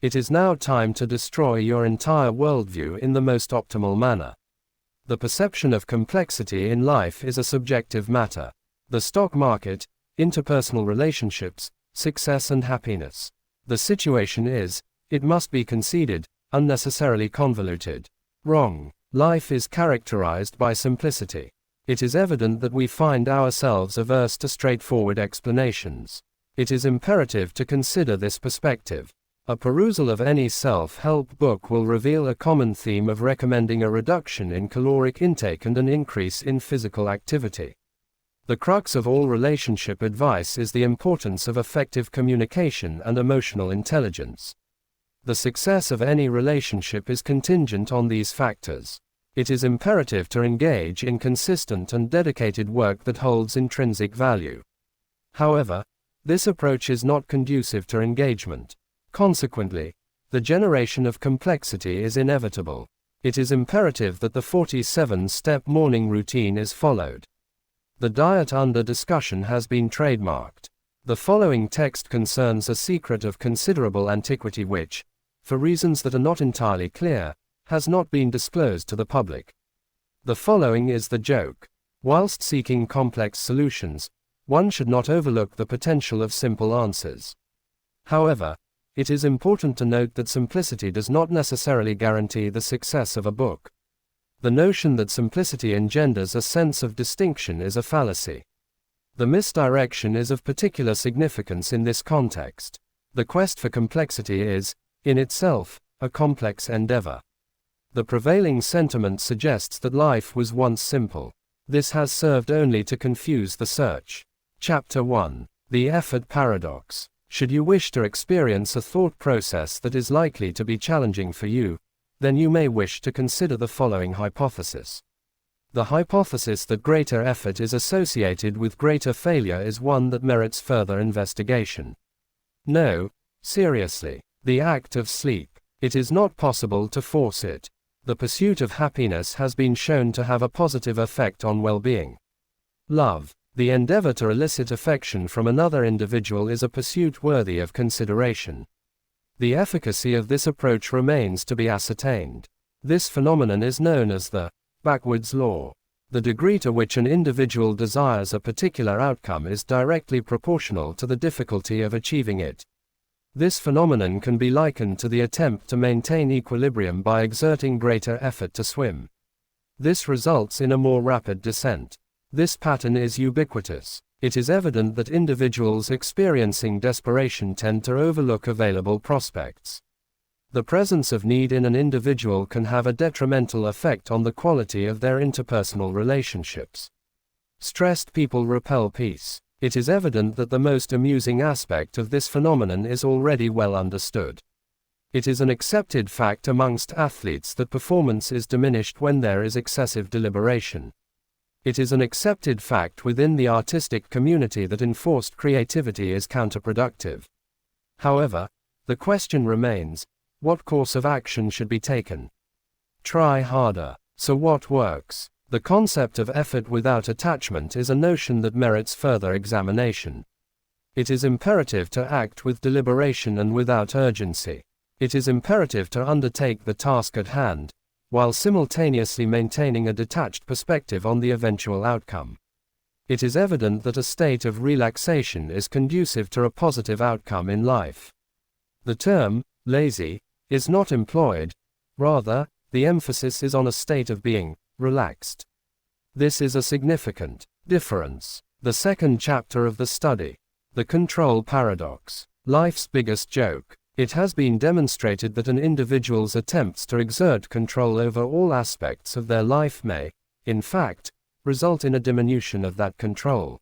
It is now time to destroy your entire worldview in the most optimal manner. The perception of complexity in life is a subjective matter. The stock market, interpersonal relationships, success and happiness. The situation is, it must be conceded, unnecessarily convoluted. Wrong. Life is characterized by simplicity. It is evident that we find ourselves averse to straightforward explanations. It is imperative to consider this perspective. A perusal of any self-help book will reveal a common theme of recommending a reduction in caloric intake and an increase in physical activity. The crux of all relationship advice is the importance of effective communication and emotional intelligence. The success of any relationship is contingent on these factors. It is imperative to engage in consistent and dedicated work that holds intrinsic value. However, this approach is not conducive to engagement. Consequently, the generation of complexity is inevitable. It is imperative that the 47-step morning routine is followed. The diet under discussion has been trademarked. The following text concerns a secret of considerable antiquity which, for reasons that are not entirely clear, has not been disclosed to the public. The following is the joke. Whilst seeking complex solutions, one should not overlook the potential of simple answers. However, it is important to note that simplicity does not necessarily guarantee the success of a book. The notion that simplicity engenders a sense of distinction is a fallacy. The misdirection is of particular significance in this context. The quest for complexity is, in itself, a complex endeavor. The prevailing sentiment suggests that life was once simple. This has served only to confuse the search. Chapter 1. The Effort Paradox. Should you wish to experience a thought process that is likely to be challenging for you, then you may wish to consider the following hypothesis. The hypothesis that greater effort is associated with greater failure is one that merits further investigation. No, seriously, the act of sleep. It is not possible to force it. The pursuit of happiness has been shown to have a positive effect on well-being. Love. The endeavor to elicit affection from another individual is a pursuit worthy of consideration. The efficacy of this approach remains to be ascertained. This phenomenon is known as the backwards law. The degree to which an individual desires a particular outcome is directly proportional to the difficulty of achieving it. This phenomenon can be likened to the attempt to maintain equilibrium by exerting greater effort to swim. This results in a more rapid descent. This pattern is ubiquitous. It is evident that individuals experiencing desperation tend to overlook available prospects. The presence of need in an individual can have a detrimental effect on the quality of their interpersonal relationships. Stressed people repel peace. It is evident that the most amusing aspect of this phenomenon is already well understood. It is an accepted fact amongst athletes that performance is diminished when there is excessive deliberation. It is an accepted fact within the artistic community that enforced creativity is counterproductive. However, the question remains, what course of action should be taken? Try harder. So what works? The concept of effort without attachment is a notion that merits further examination. It is imperative to act with deliberation and without urgency. It is imperative to undertake the task at hand, while simultaneously maintaining a detached perspective on the eventual outcome. It is evident that a state of relaxation is conducive to a positive outcome in life. The term, lazy, is not employed, rather, the emphasis is on a state of being relaxed. This is a significant difference. The second chapter of the study. The control paradox. Life's biggest joke. It has been demonstrated that an individual's attempts to exert control over all aspects of their life may, in fact, result in a diminution of that control.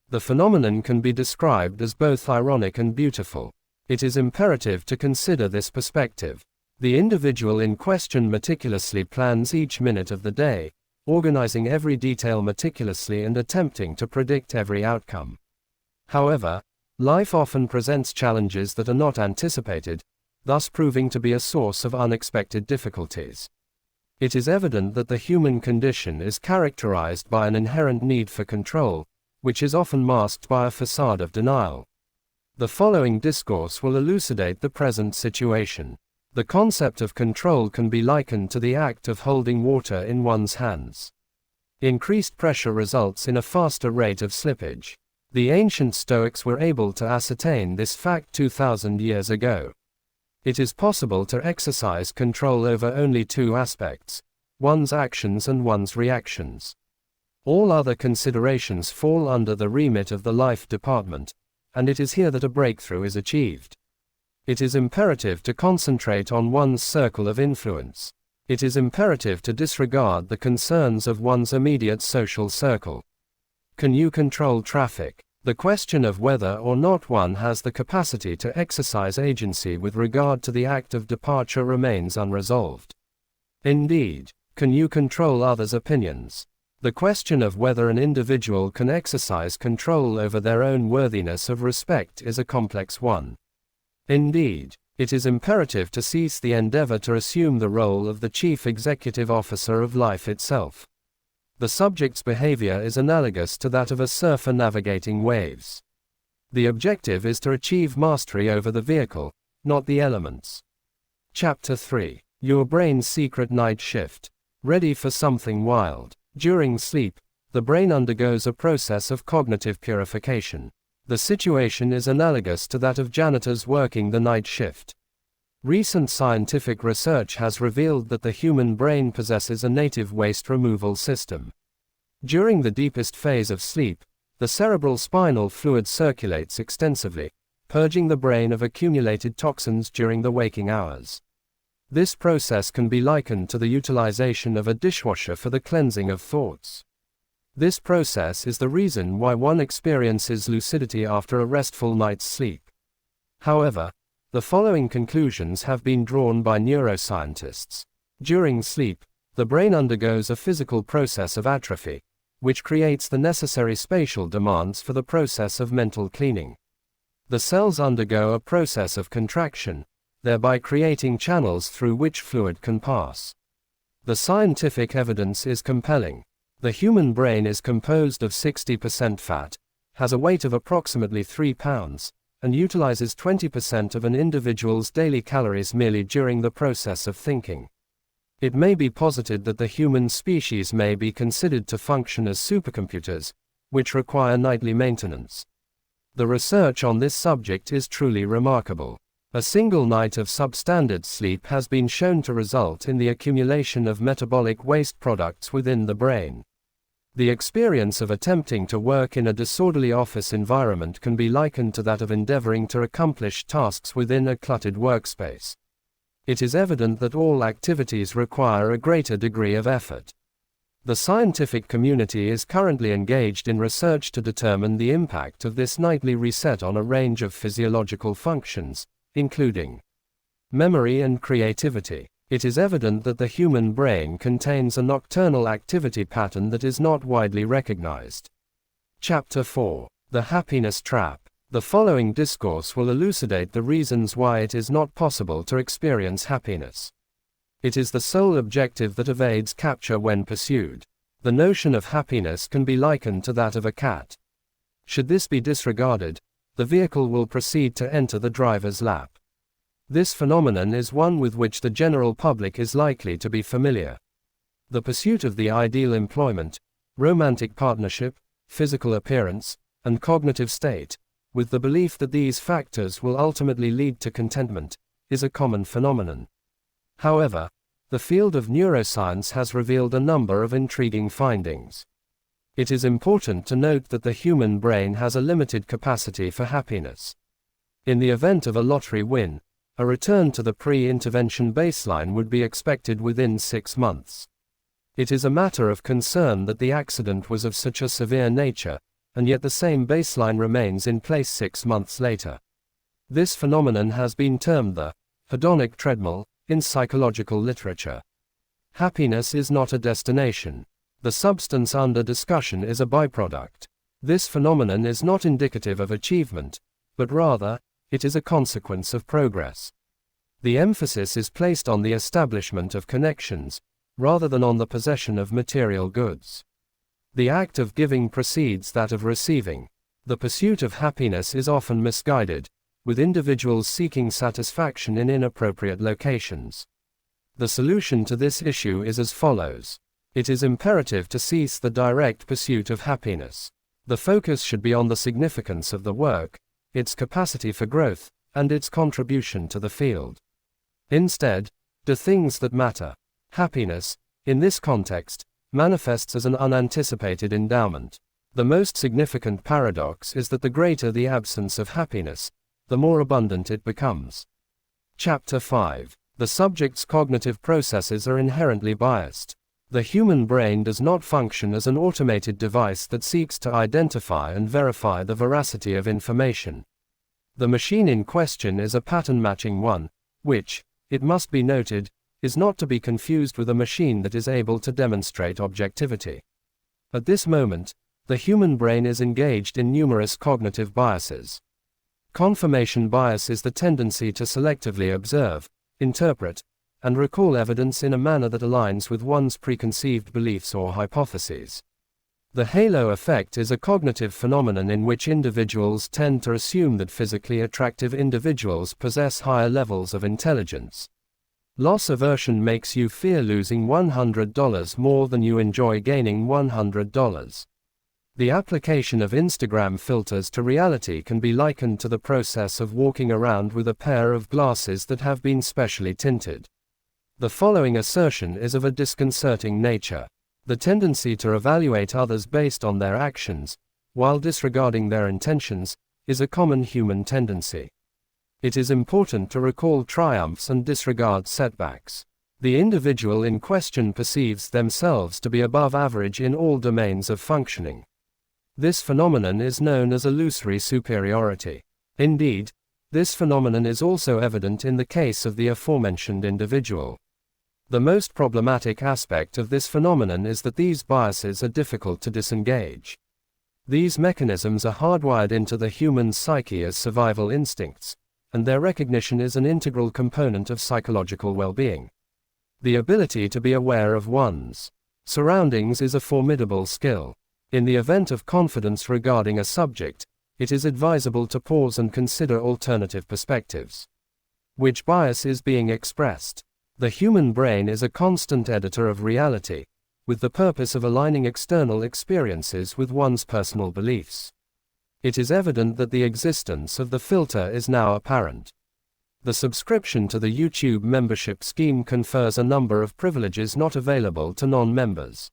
The phenomenon can be described as both ironic and beautiful. It is imperative to consider this perspective. The individual in question meticulously plans each minute of the day, organizing every detail meticulously and attempting to predict every outcome. However, life often presents challenges that are not anticipated, thus proving to be a source of unexpected difficulties. It is evident that the human condition is characterized by an inherent need for control, which is often masked by a facade of denial. The following discourse will elucidate the present situation. The concept of control can be likened to the act of holding water in one's hands. Increased pressure results in a faster rate of slippage. The ancient Stoics were able to ascertain this fact 2,000 years ago. It is possible to exercise control over only two aspects: one's actions and one's reactions. All other considerations fall under the remit of the life department, and it is here that a breakthrough is achieved. It is imperative to concentrate on one's circle of influence. It is imperative to disregard the concerns of one's immediate social circle. Can you control traffic? The question of whether or not one has the capacity to exercise agency with regard to the act of departure remains unresolved. Indeed, can you control others' opinions? The question of whether an individual can exercise control over their own worthiness of respect is a complex one. Indeed, it is imperative to cease the endeavor to assume the role of the chief executive officer of life itself. The subject's behavior is analogous to that of a surfer navigating waves. The objective is to achieve mastery over the vehicle, not the elements. Chapter 3. Your brain's secret night shift. Ready for something wild. During sleep, the brain undergoes a process of cognitive purification. The situation is analogous to that of janitors working the night shift. Recent scientific research has revealed that the human brain possesses a native waste removal system. During the deepest phase of sleep, the cerebral spinal fluid circulates extensively, purging the brain of accumulated toxins during the waking hours. This process can be likened to the utilization of a dishwasher for the cleansing of thoughts. This process is the reason why one experiences lucidity after a restful night's sleep. However, the following conclusions have been drawn by neuroscientists. During sleep, the brain undergoes a physical process of atrophy, which creates the necessary spatial demands for the process of mental cleaning. The cells undergo a process of contraction, thereby creating channels through which fluid can pass. The scientific evidence is compelling. The human brain is composed of 60% fat, has a weight of approximately 3 pounds, and utilizes 20% of an individual's daily calories merely during the process of thinking. It may be posited that the human species may be considered to function as supercomputers, which require nightly maintenance. The research on this subject is truly remarkable. A single night of substandard sleep has been shown to result in the accumulation of metabolic waste products within the brain. The experience of attempting to work in a disorderly office environment can be likened to that of endeavoring to accomplish tasks within a cluttered workspace. It is evident that all activities require a greater degree of effort. The scientific community is currently engaged in research to determine the impact of this nightly reset on a range of physiological functions, including memory and creativity. It is evident that the human brain contains a nocturnal activity pattern that is not widely recognized. Chapter 4. The Happiness Trap. The following discourse will elucidate the reasons why it is not possible to experience happiness. It is the sole objective that evades capture when pursued. The notion of happiness can be likened to that of a cat. Should this be disregarded, the vehicle will proceed to enter the driver's lap. This phenomenon is one with which the general public is likely to be familiar. The pursuit of the ideal employment, romantic partnership, physical appearance, and cognitive state, with the belief that these factors will ultimately lead to contentment, is a common phenomenon. However, the field of neuroscience has revealed a number of intriguing findings. It is important to note that the human brain has a limited capacity for happiness. In the event of a lottery win, a return to the pre-intervention baseline would be expected within 6 months. It is a matter of concern that the accident was of such a severe nature, and yet the same baseline remains in place 6 months later. This phenomenon has been termed the hedonic treadmill in psychological literature. Happiness is not a destination. The substance under discussion is a byproduct. This phenomenon is not indicative of achievement, but rather, it is a consequence of progress. The emphasis is placed on the establishment of connections, rather than on the possession of material goods. The act of giving precedes that of receiving. The pursuit of happiness is often misguided, with individuals seeking satisfaction in inappropriate locations. The solution to this issue is as follows. It is imperative to cease the direct pursuit of happiness. The focus should be on the significance of the work, its capacity for growth, and its contribution to the field. Instead, do things that matter. Happiness, in this context, manifests as an unanticipated endowment. The most significant paradox is that the greater the absence of happiness, the more abundant it becomes. Chapter 5. The subject's cognitive processes are inherently biased. The human brain does not function as an automated device that seeks to identify and verify the veracity of information. The machine in question is a pattern-matching one, which, it must be noted, is not to be confused with a machine that is able to demonstrate objectivity. At this moment, the human brain is engaged in numerous cognitive biases. Confirmation bias is the tendency to selectively observe, interpret, and recall evidence in a manner that aligns with one's preconceived beliefs or hypotheses. The halo effect is a cognitive phenomenon in which individuals tend to assume that physically attractive individuals possess higher levels of intelligence. Loss aversion makes you fear losing $100 more than you enjoy gaining $100. The application of Instagram filters to reality can be likened to the process of walking around with a pair of glasses that have been specially tinted. The following assertion is of a disconcerting nature. The tendency to evaluate others based on their actions, while disregarding their intentions, is a common human tendency. It is important to recall triumphs and disregard setbacks. The individual in question perceives themselves to be above average in all domains of functioning. This phenomenon is known as illusory superiority. Indeed, this phenomenon is also evident in the case of the aforementioned individual. The most problematic aspect of this phenomenon is that these biases are difficult to disengage. These mechanisms are hardwired into the human psyche as survival instincts, and their recognition is an integral component of psychological well-being. The ability to be aware of one's surroundings is a formidable skill. In the event of confidence regarding a subject, it is advisable to pause and consider alternative perspectives. Which bias is being expressed? The human brain is a constant editor of reality, with the purpose of aligning external experiences with one's personal beliefs. It is evident that the existence of the filter is now apparent. The subscription to the YouTube membership scheme confers a number of privileges not available to non-members.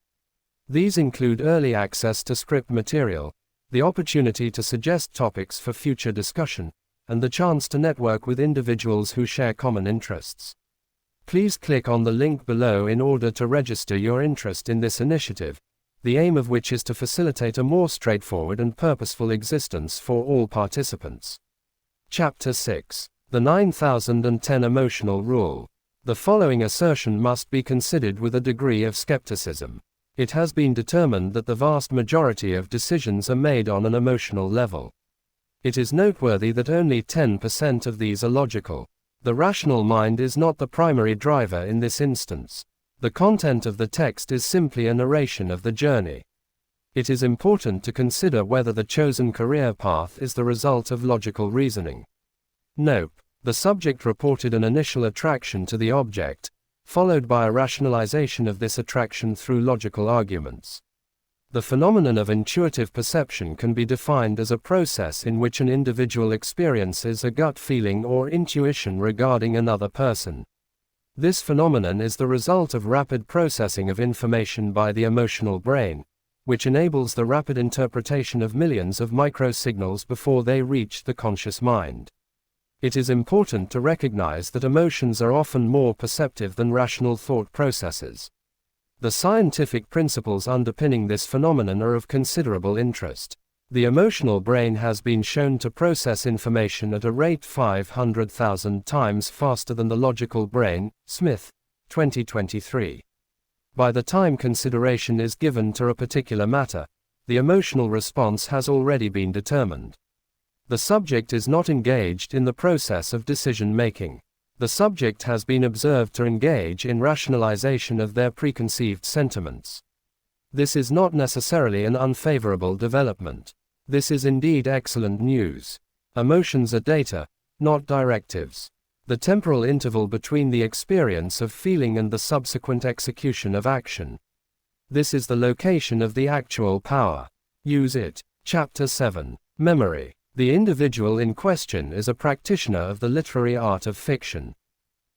These include early access to script material, the opportunity to suggest topics for future discussion, and the chance to network with individuals who share common interests. Please click on the link below in order to register your interest in this initiative, the aim of which is to facilitate a more straightforward and purposeful existence for all participants. Chapter 6. The 9010 Emotional Rule. The following assertion must be considered with a degree of skepticism. It has been determined that the vast majority of decisions are made on an emotional level. It is noteworthy that only 10% of these are logical. The rational mind is not the primary driver in this instance. The content of the text is simply a narration of the journey. It is important to consider whether the chosen career path is the result of logical reasoning. Nope. The subject reported an initial attraction to the object, followed by a rationalization of this attraction through logical arguments. The phenomenon of intuitive perception can be defined as a process in which an individual experiences a gut feeling or intuition regarding another person. This phenomenon is the result of rapid processing of information by the emotional brain, which enables the rapid interpretation of millions of microsignals before they reach the conscious mind. It is important to recognize that emotions are often more perceptive than rational thought processes. The scientific principles underpinning this phenomenon are of considerable interest. The emotional brain has been shown to process information at a rate 500,000 times faster than the logical brain. Smith, 2023. By the time consideration is given to a particular matter, the emotional response has already been determined. The subject is not engaged in the process of decision-making. The subject has been observed to engage in rationalization of their preconceived sentiments. This is not necessarily an unfavorable development. This is indeed excellent news. Emotions are data, not directives. The temporal interval between the experience of feeling and the subsequent execution of action. This is the location of the actual power. Use it. Chapter 7. Memory. The individual in question is a practitioner of the literary art of fiction.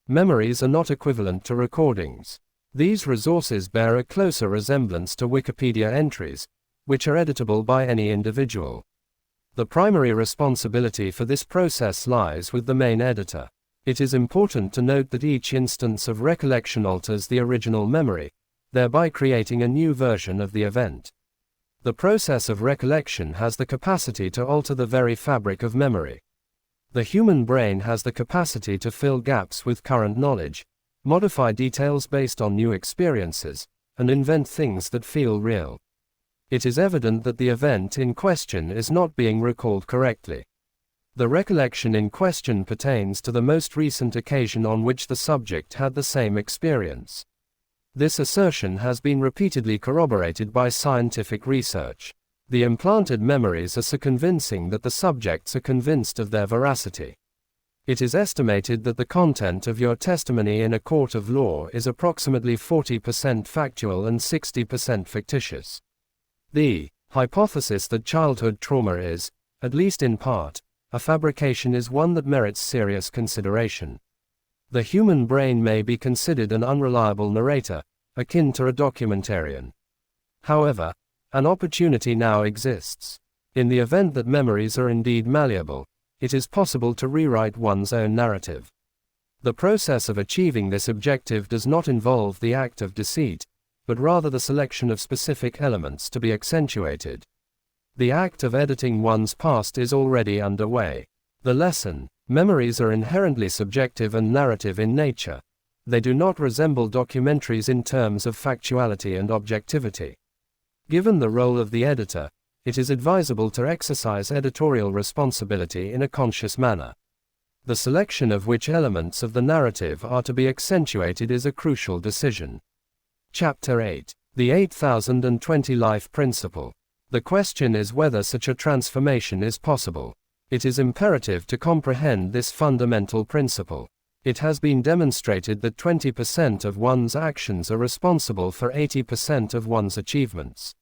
Memories are not equivalent to recordings. These resources bear a closer resemblance to Wikipedia entries, which are editable by any individual. The primary responsibility for this process lies with the main editor. It is important to note that each instance of recollection alters the original memory, thereby creating a new version of the event. The process of recollection has the capacity to alter the very fabric of memory. The human brain has the capacity to fill gaps with current knowledge, modify details based on new experiences, and invent things that feel real. It is evident that the event in question is not being recalled correctly. The recollection in question pertains to the most recent occasion on which the subject had the same experience. This assertion has been repeatedly corroborated by scientific research. The implanted memories are so convincing that the subjects are convinced of their veracity. It is estimated that the content of your testimony in a court of law is approximately 40% factual and 60% fictitious. The hypothesis that childhood trauma is, at least in part, a fabrication is one that merits serious consideration. The human brain may be considered an unreliable narrator, akin to a documentarian. However, an opportunity now exists. In the event that memories are indeed malleable, it is possible to rewrite one's own narrative. The process of achieving this objective does not involve the act of deceit, but rather the selection of specific elements to be accentuated. The act of editing one's past is already underway. The lesson: memories are inherently subjective and narrative in nature. They do not resemble documentaries in terms of factuality and objectivity. Given the role of the editor, it is advisable to exercise editorial responsibility in a conscious manner. The selection of which elements of the narrative are to be accentuated is a crucial decision. Chapter 8. The 8020 Life Principle. The question is whether such a transformation is possible. It is imperative to comprehend this fundamental principle. It has been demonstrated that 20% of one's actions are responsible for 80% of one's achievements.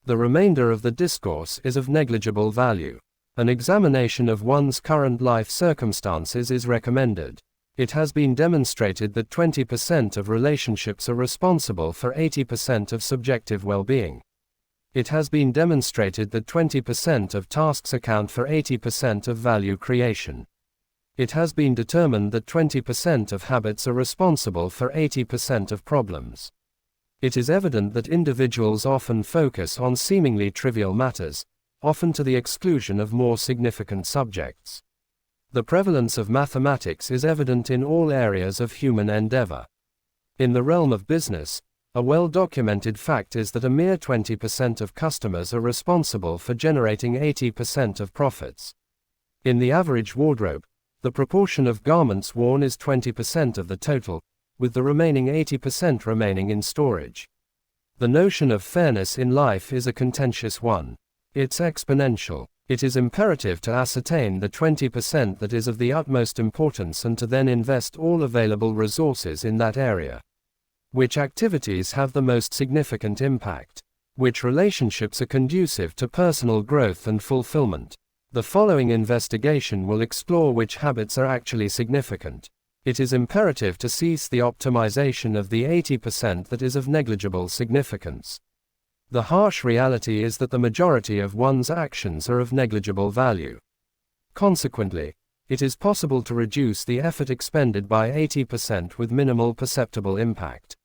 The remainder of the discourse is of negligible value. An examination of one's current life circumstances is recommended. It has been demonstrated that 20% of relationships are responsible for 80% of subjective well-being. It has been demonstrated that 20% of tasks account for 80% of value creation. It has been determined that 20% of habits are responsible for 80% of problems. It is evident that individuals often focus on seemingly trivial matters, often to the exclusion of more significant subjects. The prevalence of mathematics is evident in all areas of human endeavor. In the realm of business, a well-documented fact is that a mere 20% of customers are responsible for generating 80% of profits. In the average wardrobe, the proportion of garments worn is 20% of the total, with the remaining 80% remaining in storage. The notion of fairness in life is a contentious one. It's exponential. It is imperative to ascertain the 20% that is of the utmost importance and to then invest all available resources in that area. Which activities have the most significant impact? Which relationships are conducive to personal growth and fulfillment? The following investigation will explore which habits are actually significant. It is imperative to cease the optimization of the 80% that is of negligible significance. The harsh reality is that the majority of one's actions are of negligible value. Consequently, it is possible to reduce the effort expended by 80% with minimal perceptible impact.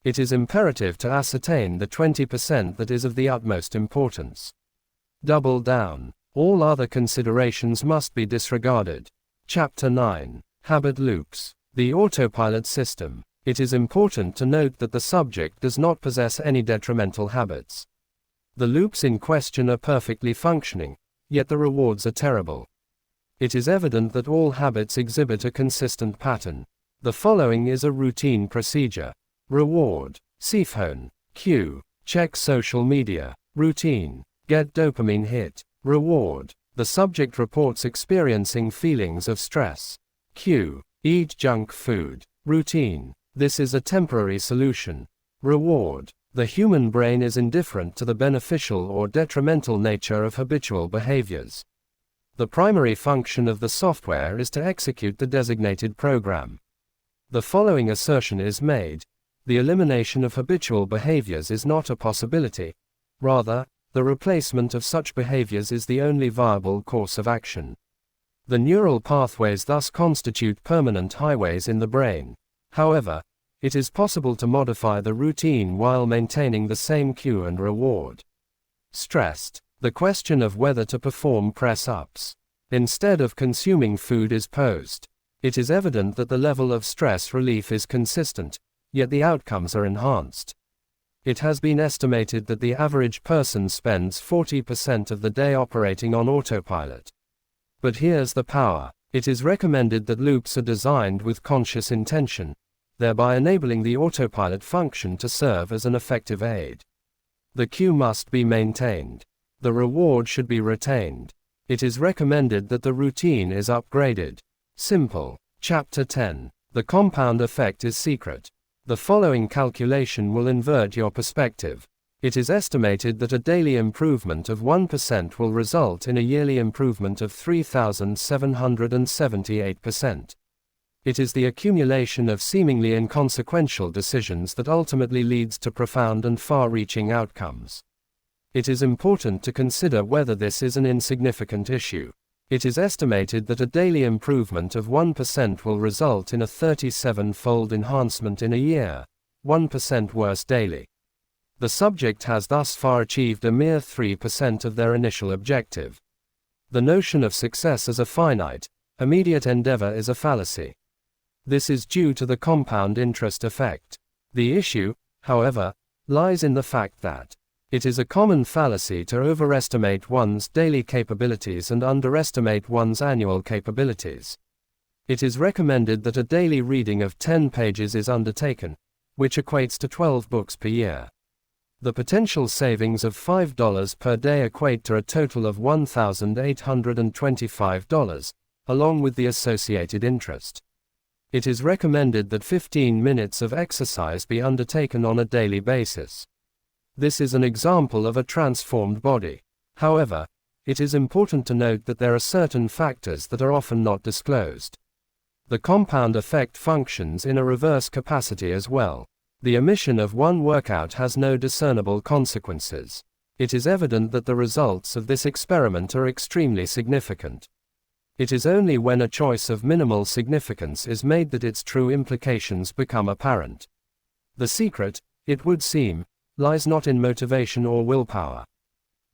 It is imperative to ascertain the 20% that is of the utmost importance. Double down. All other considerations must be disregarded. Chapter 9. Habit Loops. The autopilot system. It is important to note that the subject does not possess any detrimental habits. The loops in question are perfectly functioning, yet the rewards are terrible. It is evident that all habits exhibit a consistent pattern. The following is a routine procedure. Reward. Phone. Cue. Check social media. Routine. Get dopamine hit. Reward. The subject reports experiencing feelings of stress. Q. Eat junk food. Routine. This is a temporary solution. Reward. The human brain is indifferent to the beneficial or detrimental nature of habitual behaviors. The primary function of the software is to execute the designated program. The following assertion is made: the elimination of habitual behaviors is not a possibility. Rather, the replacement of such behaviors is the only viable course of action. The neural pathways thus constitute permanent highways in the brain. However, it is possible to modify the routine while maintaining the same cue and reward. Stressed. The question of whether to perform press-ups instead of consuming food is posed. It is evident that the level of stress relief is consistent, yet the outcomes are enhanced. It has been estimated that the average person spends 40% of the day operating on autopilot. But here's the power. It is recommended that loops are designed with conscious intention, thereby enabling the autopilot function to serve as an effective aid. The cue must be maintained. The reward should be retained. It is recommended that the routine is upgraded. Simple. Chapter 10. The compound effect is secret. The following calculation will invert your perspective. It is estimated that a daily improvement of 1% will result in a yearly improvement of 3,778%. It is the accumulation of seemingly inconsequential decisions that ultimately leads to profound and far-reaching outcomes. It is important to consider whether this is an insignificant issue. It is estimated that a daily improvement of 1% will result in a 37-fold enhancement in a year, 1% worse daily. The subject has thus far achieved a mere 3% of their initial objective. The notion of success as a finite, immediate endeavor is a fallacy. This is due to the compound interest effect. The issue, however, lies in the fact that it is a common fallacy to overestimate one's daily capabilities and underestimate one's annual capabilities. It is recommended that a daily reading of 10 pages is undertaken, which equates to 12 books per year. The potential savings of $5 per day equate to a total of $1,825, along with the associated interest. It is recommended that 15 minutes of exercise be undertaken on a daily basis. This is an example of a transformed body. However, it is important to note that there are certain factors that are often not disclosed. The compound effect functions in a reverse capacity as well. The omission of one workout has no discernible consequences. It is evident that the results of this experiment are extremely significant. It is only when a choice of minimal significance is made that its true implications become apparent. The secret, it would seem, lies not in motivation or willpower.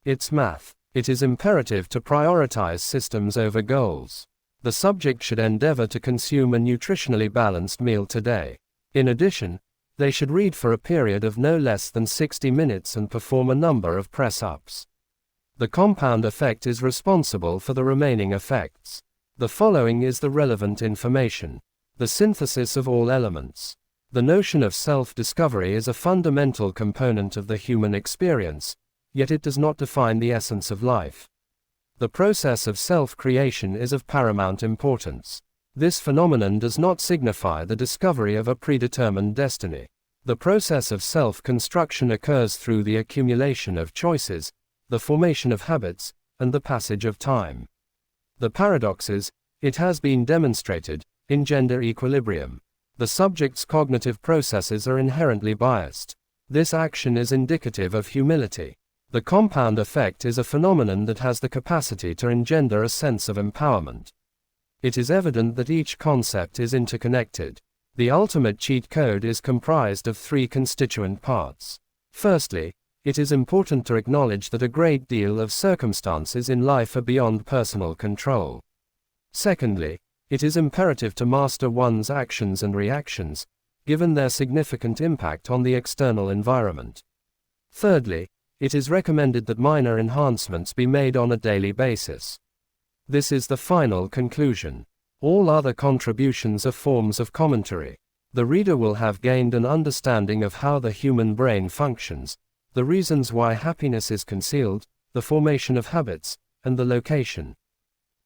It's math. It is imperative to prioritize systems over goals. The subject should endeavor to consume a nutritionally balanced meal today. In addition, they should read for a period of no less than 60 minutes and perform a number of press-ups. The compound effect is responsible for the remaining effects. The following is the relevant information. The synthesis of all elements. The notion of self-discovery is a fundamental component of the human experience, yet it does not define the essence of life. The process of self-creation is of paramount importance. This phenomenon does not signify the discovery of a predetermined destiny. The process of self-construction occurs through the accumulation of choices, the formation of habits, and the passage of time. The paradoxes, it has been demonstrated, engender equilibrium. The subject's cognitive processes are inherently biased. This action is indicative of humility. The compound effect is a phenomenon that has the capacity to engender a sense of empowerment. It is evident that each concept is interconnected. The ultimate cheat code is comprised of three constituent parts. Firstly, it is important to acknowledge that a great deal of circumstances in life are beyond personal control. Secondly, it is imperative to master one's actions and reactions, given their significant impact on the external environment. Thirdly, it is recommended that minor enhancements be made on a daily basis. This is the final conclusion. All other contributions are forms of commentary. The reader will have gained an understanding of how the human brain functions, the reasons why happiness is concealed, the formation of habits, and the location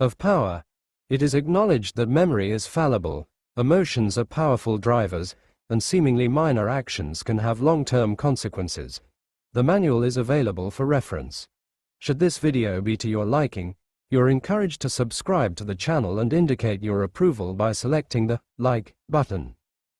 of power. It is acknowledged that memory is fallible, emotions are powerful drivers, and seemingly minor actions can have long-term consequences. The manual is available for reference. Should this video be to your liking, you're encouraged to subscribe to the channel and indicate your approval by selecting the like button.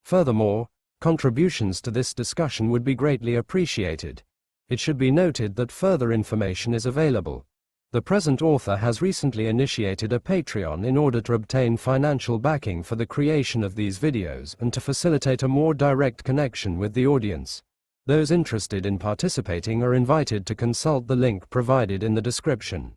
Furthermore, contributions to this discussion would be greatly appreciated. It should be noted that further information is available. The present author has recently initiated a Patreon in order to obtain financial backing for the creation of these videos and to facilitate a more direct connection with the audience. Those interested in participating are invited to consult the link provided in the description.